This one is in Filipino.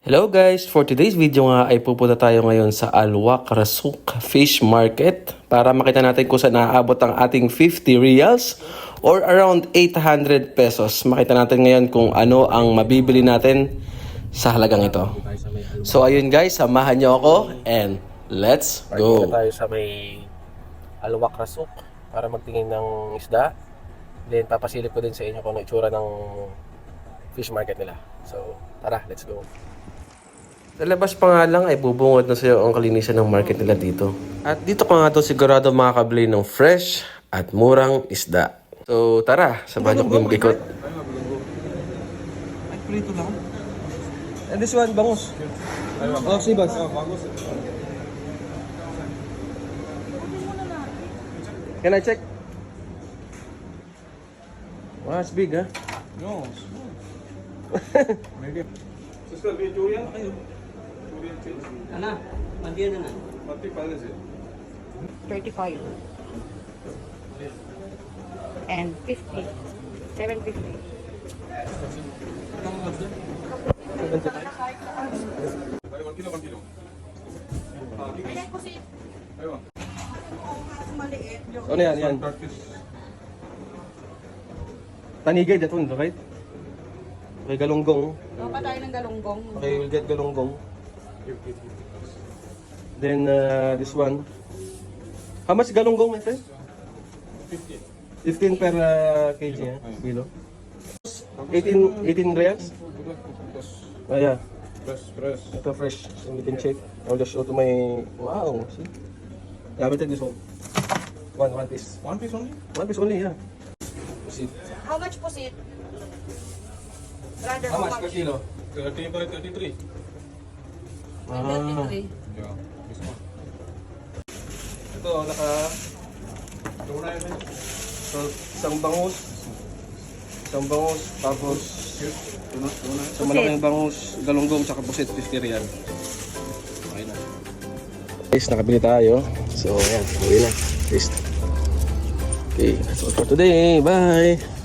Hello guys! For today's video nga ay pupunta tayo ngayon sa Al Wak Rasuk Fish Market para makita natin kung saan naaabot ang ating 50 reals or around 800 pesos. Makita natin ngayon kung ano ang mabibili natin sa halagang ito. So ayun guys, samahan nyo ako and let's go! Tayo sa may Al Wak Rasuk para magtingin ng isda. Then papasilip ko din sa inyo kung ano itsura ng fish market nila. So tara, let's go! Sa labas pa nga lang ay bubungod na sa'yo ang kalinisan ng market nila dito. At dito ka nga daw sigurado makakabili ng fresh at murang isda. So tara, sabahan niyo kami mag-ikot. Ay, prito lang. And this one, bangus. Oh, sibas. Bangus. Can I check? Wow, it's big, huh? No, maybe. Sister, be durian kayo. Durian chips. Ana, mandiyan na na. Pati pala siya. 35 and 50 750. Ay, 1 kilo, 1 kilo. Ayun. Ano yan, yan? Practice. Tanigay datun, right? Okay, galunggong. Pa tayo ng galunggong. Okay, we'll get galunggong. Then this one. How much galunggong, my friend? 15 per kg, kilo. 18 reals? Oh yeah, Fresh. ito fresh. So we can check. I'll just show to my... Wow, see? Yeah, I will take this one. One piece. 1 piece only? One piece only, yeah. See? How much po it? Brother, How much per kilo? 30 by 33. Ah, Yeah, this one. ito, naka... Tuna yun. So, isang bangus, tapos Tuna. sa malaking bangus, galunggong, tsaka pusit, 50 real. Okay na. Guys, nakabili tayo. So, ayan, uwi na. Okay, that's all for today. Bye!